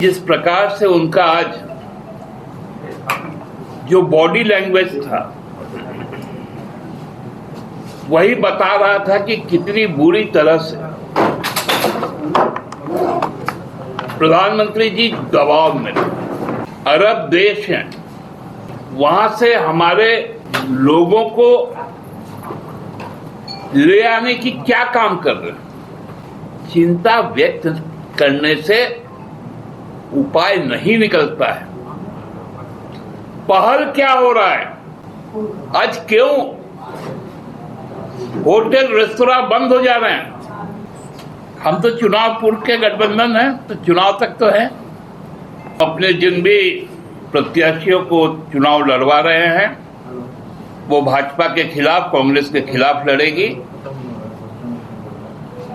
जिस प्रकार से उनका आज जो बॉडी लैंग्वेज था वही बता रहा था कि कितनी बुरी तरह से प्रधानमंत्री जी दबाव में। अरब देश हैं, वहां से हमारे लोगों को ले आने की क्या काम कर रहे हैं। चिंता व्यक्त करने से उपाय नहीं निकलता है। पहल क्या हो रहा है? आज क्यों होटल रेस्तोरां बंद हो जा रहे हैं? हम तो चुनाव पूर्व के गठबंधन हैं, तो चुनाव तक तो है। अपने जिन भी प्रत्याशियों को चुनाव लड़वा रहे हैं वो भाजपा के खिलाफ, कांग्रेस के खिलाफ लड़ेगी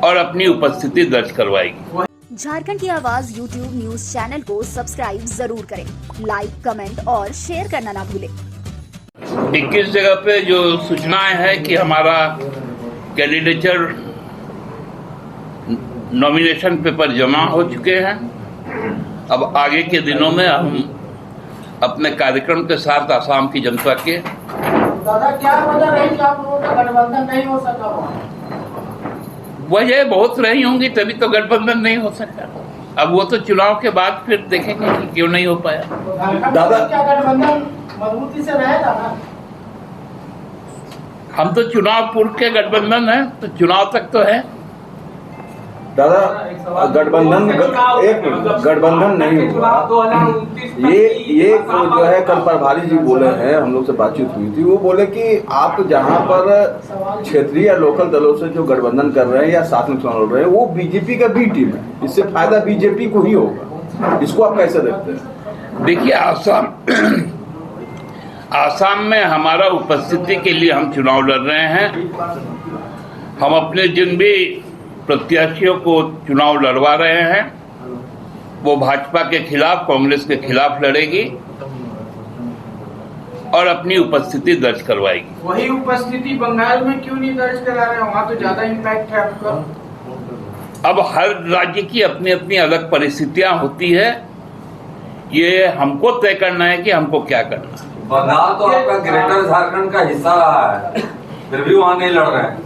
और अपनी उपस्थिति दर्ज करवाएगी। झारखंड की आवाज YouTube न्यूज चैनल को सब्सक्राइब जरूर करें। लाइक, कमेंट और शेयर करना ना भूलें। 21 जगह पे जो सूचनाएं हैं कि हमारा कैंडिडेचर नॉमिनेशन पेपर जमा हो चुके हैं। अब आगे के दिनों में हम अपने कार्यक्रम के साथ आसाम की जनता के दादा क्या वजह रही कि आप लोगों का गठबंधन नहीं हो सका? वजह बहुत रही होंगी, तभी तो गठबंधन नहीं हो सका। अब वो तो चुनाव के बाद फिर देखेंगे कि क्यों नहीं हो पाया। दादा क्या गठबंधन मजबूती से रहेगा ना? हम तो चुनाव पूर्व के गठबंधन हैं, तो चुनाव तक तो है। दादा गठबंधन नहीं हुआ। ये जो है कल प्रभारी जी बोले हैं, हम लोग से बातचीत हुई थी, वो बोले कि आप जहां पर क्षेत्रीय या लोकल दलों से जो गठबंधन कर रहे हैं या साथ में चुनाव लड़ रहे हैं वो बीजेपी का बी टीम है, इससे फायदा बीजेपी को ही होगा। इसको आप कैसे देखते हैं? देखिए, आसाम में हमारा उपस्थिति के लिए हम चुनाव लड़ रहे हैं। हम अपने जिन भी प्रत्याशियों को चुनाव लड़वा रहे हैं वो भाजपा के खिलाफ, कांग्रेस के खिलाफ लड़ेगी और अपनी उपस्थिति दर्ज करवाएगी। वही उपस्थिति बंगाल में क्यों नहीं दर्ज करा रहे? वहाँ तो ज्यादा इम्पैक्ट है आपका। अब हर राज्य की अपनी अपनी अलग परिस्थितियां होती है, ये हमको तय करना है कि हमको क्या करना है। बंगाल तो आपका ग्रेटर झारखंड का हिस्सा रहा है, फिर भी वहाँ नहीं लड़ रहे हैं।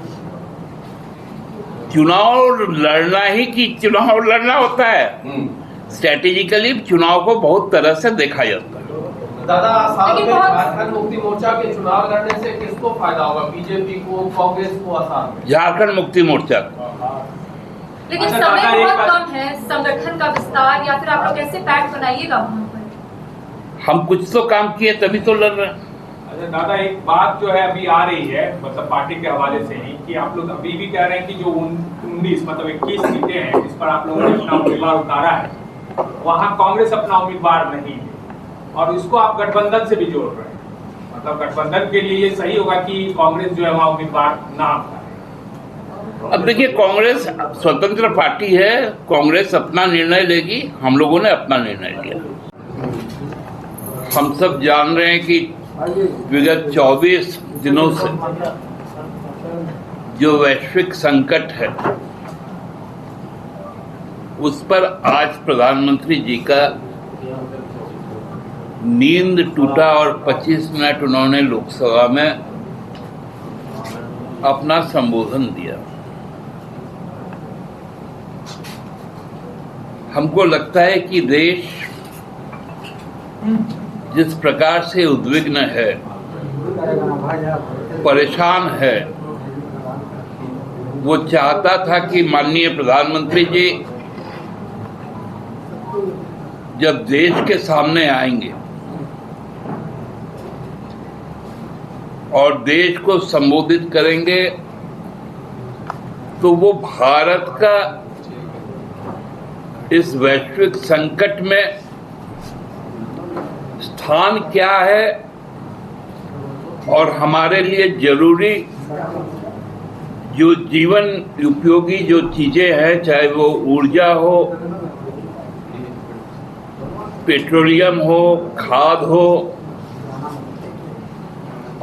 चुनाव लड़ना ही कि चुनाव लड़ना होता है। स्ट्रेटेजिकली चुनाव को बहुत तरह से देखा जाता है। दादा, आसाम में झारखंड मुक्ति मोर्चा के चुनाव लड़ने से किसको फायदा होगा? बीजेपी को, कांग्रेस को? आसाम में झारखंड मुक्ति मोर्चा। लेकिन समय बहुत कम है, संगठन का विस्तार या फिर आप लोग कैसे पैक बनाइएगा वहाँ पर? हम कुछ तो काम किए तभी तो लड़ रहे हैं। दादा, एक बात जो है अभी आ रही है, मतलब पार्टी के हवाले से ही, कि आप लोग अभी भी कह रहे हैं कि जो 19 मतलब 21 सीटें हैं जिस पर आप लोगों ने अपना उम्मीदवार उतारा है, वहाँ कांग्रेस अपना उम्मीदवार नहीं है और इसको आप गठबंधन से भी जोड़ रहे हैं। मतलब गठबंधन के लिए ये सही होगा कि कांग्रेस जो है वहाँ उम्मीदवार ना उतारे। अब देखिए, कांग्रेस स्वतंत्र पार्टी है, कांग्रेस अपना निर्णय लेगी। हम लोगों ने अपना निर्णय लिया। हम सब जान रहे हैं कि विगत 24 दिनों से जो वैश्विक संकट है उस पर आज प्रधानमंत्री जी का नींद टूटा और 25 मिनट उन्होंने लोकसभा में अपना संबोधन दिया। हमको लगता है कि देश जिस प्रकार से उद्विग्न है, परेशान है, वो चाहता था कि माननीय प्रधानमंत्री जी जब देश के सामने आएंगे और देश को संबोधित करेंगे तो वो भारत का इस वैश्विक संकट में स्थान क्या है और हमारे लिए जरूरी जो जीवन उपयोगी जो चीजें हैं, चाहे वो ऊर्जा हो, पेट्रोलियम हो, खाद हो,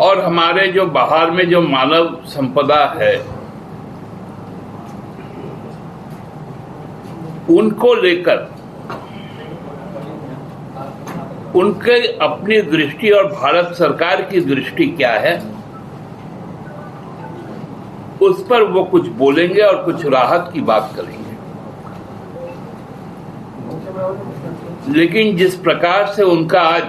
और हमारे जो बाहर में जो मानव संपदा है, उनको लेकर उनके अपनी दृष्टि और भारत सरकार की दृष्टि क्या है, उस पर वो कुछ बोलेंगे और कुछ राहत की बात करेंगे। लेकिन जिस प्रकार से उनका आज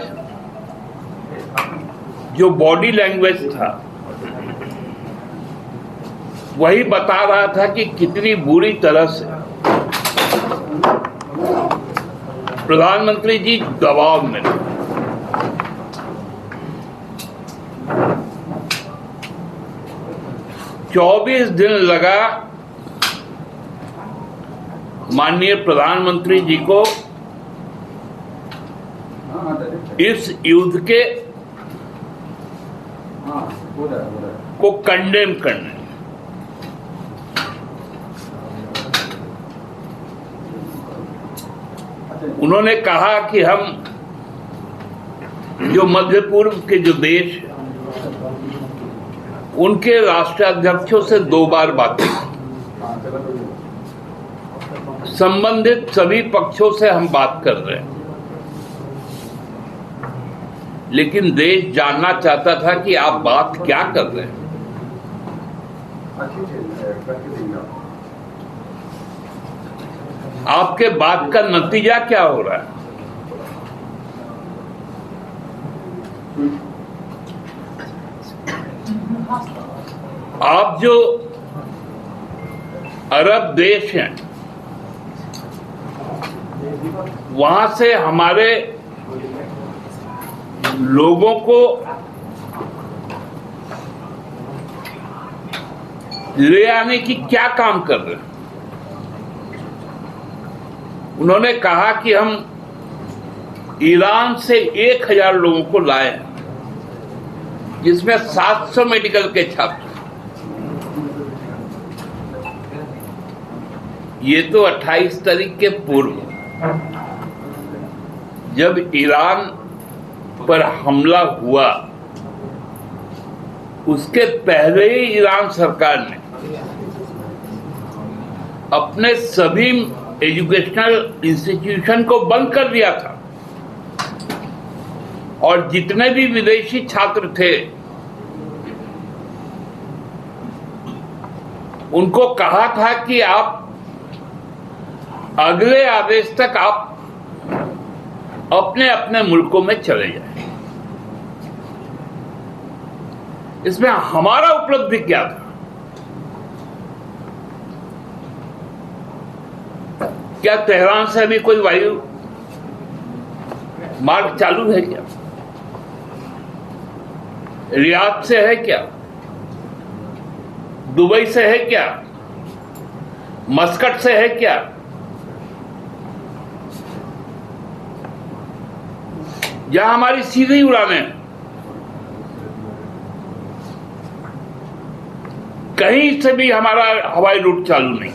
जो बॉडी लैंग्वेज था वही बता रहा था कि कितनी बुरी तरह से प्रधानमंत्री जी दबाव में थे। चौबीस दिन लगा माननीय प्रधानमंत्री जी को इस युद्ध के को कंडेम करने। उन्होंने कहा कि हम जो मध्य पूर्व के जो देश हैं, उनके राष्ट्राध्यक्षों से 2 बार बात की, संबंधित सभी पक्षों से हम बात कर रहे हैं, लेकिन देश जानना चाहता था कि आप बात क्या कर रहे हैं। आपके बात का नतीजा क्या हो रहा है? आप जो अरब देश हैं, वहां से हमारे लोगों को ले आने की क्या काम कर रहे हैं? उन्होंने कहा कि हम ईरान से 1000 लोगों को लाए हैं, जिसमें 700 मेडिकल के छात्र। ये तो 28 तारीख के पूर्व जब ईरान पर हमला हुआ, उसके पहले ही ईरान सरकार ने अपने सभी एजुकेशनल इंस्टीट्यूशन को बंद कर दिया था और जितने भी विदेशी छात्र थे उनको कहा था कि आप अगले आदेश तक आप अपने अपने मुल्कों में चले जाएं। इसमें हमारा उपलब्धि क्या था? क्या तेहरान से अभी कोई वायु मार्ग चालू है क्या? रियाद से है क्या? दुबई से है क्या? मस्कट से है क्या? जहां हमारी सीधी उड़ानें, कहीं से भी हमारा हवाई रूट चालू नहीं।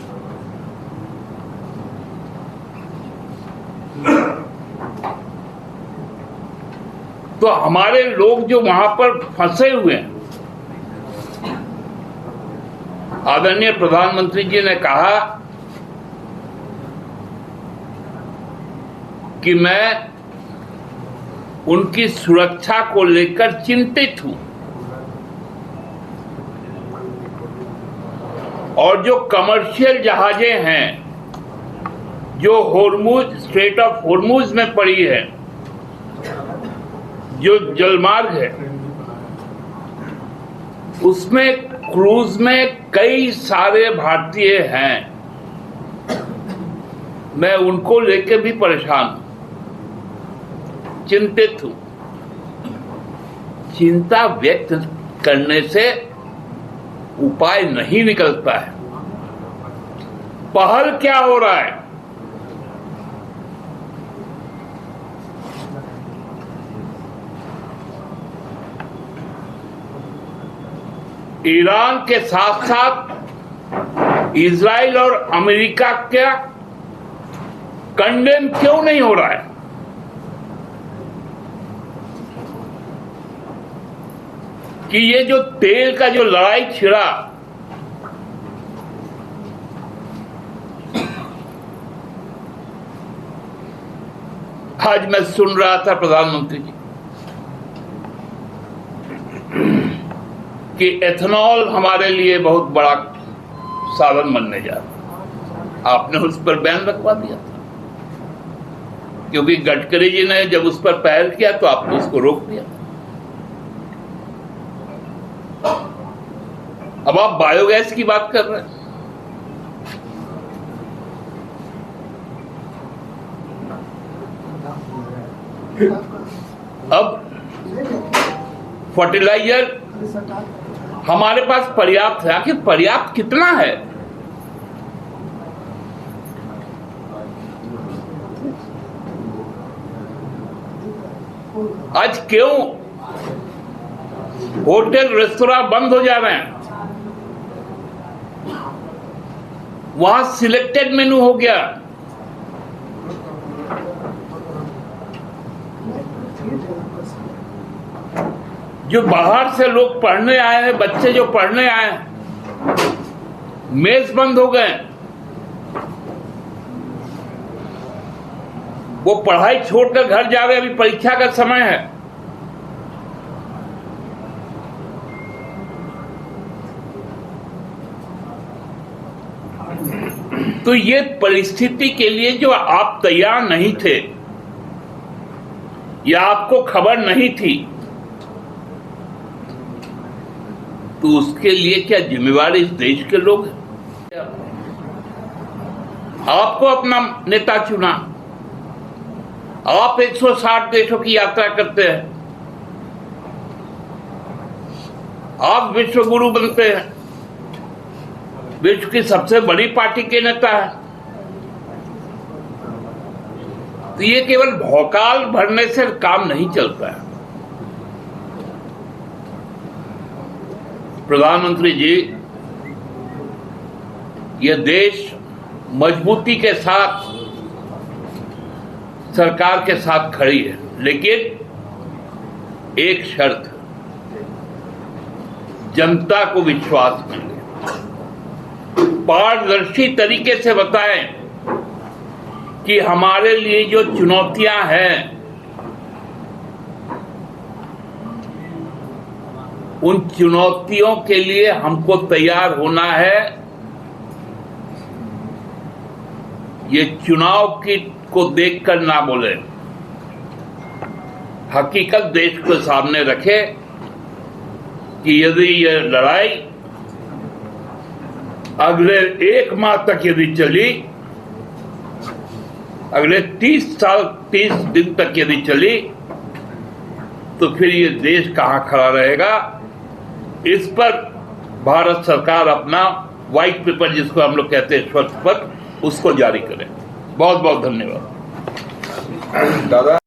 तो हमारे लोग जो वहां पर फंसे हुए हैं, आदरणीय प्रधानमंत्री जी ने कहा कि मैं उनकी सुरक्षा को लेकर चिंतित हूं और जो कमर्शियल जहाजें हैं जो होर्मुज, स्ट्रेट ऑफ होर्मुज में पड़ी है, जो जलमार्ग है, उसमें क्रूज में कई सारे भारतीय हैं। मैं उनको लेके भी परेशान हूं, चिंतित हूं। चिंता व्यक्त करने से उपाय नहीं निकलता है। पहल क्या हो रहा है? ईरान के साथ साथ इजराइल और अमेरिका का कंडेम क्यों नहीं हो रहा है? कि ये जो तेल का जो लड़ाई छिड़ा, आज मैं सुन रहा था प्रधानमंत्री जी कि एथेनॉल हमारे लिए बहुत बड़ा साधन बनने जा रहा। आपने उस पर बैन लगवा दिया था, क्योंकि गडकरी जी ने जब उस पर पहल किया तो आपने उसको रोक दिया। अब आप बायोगैस की बात कर रहे हैं। अब फर्टिलाइजर हमारे पास पर्याप्त है। आखिर पर्याप्त कितना है? आज क्यों होटल रेस्तोरां बंद हो जा रहे हैं? वहां सिलेक्टेड मेनू हो गया। जो बाहर से लोग पढ़ने आए हैं, बच्चे जो पढ़ने आए हैं, मेस बंद हो गए। वो पढ़ाई छोड़कर घर जा रहे हैं, अभी परीक्षा का समय है। तो ये परिस्थिति के लिए जो आप तैयार नहीं थे या आपको खबर नहीं थी, तो उसके लिए क्या जिम्मेवार इस देश के लोग हैं? आपको अपना नेता चुना, आप 160 देशों की यात्रा करते हैं, आप विश्व गुरु बनते हैं, विश्व की सबसे बड़ी पार्टी के नेता है। तो ये केवल भौकाल भरने से काम नहीं चलता है। प्रधानमंत्री जी, ये देश मजबूती के साथ सरकार के साथ खड़ी है, लेकिन एक शर्त, जनता को विश्वास मिले, पारदर्शी तरीके से बताएं कि हमारे लिए जो चुनौतियां हैं, उन चुनौतियों के लिए हमको तैयार होना है। ये चुनाव को देखकर ना बोले, हकीकत देश के सामने रखे कि यदि ये लड़ाई अगले 1 माह तक यदि चली, अगले 30 दिन तक यदि चली, तो फिर ये देश कहां खड़ा रहेगा? इस पर भारत सरकार अपना व्हाइट पेपर, जिसको हम लोग कहते हैं श्वेत पत्र, उसको जारी करे। बहुत बहुत धन्यवाद। दादा।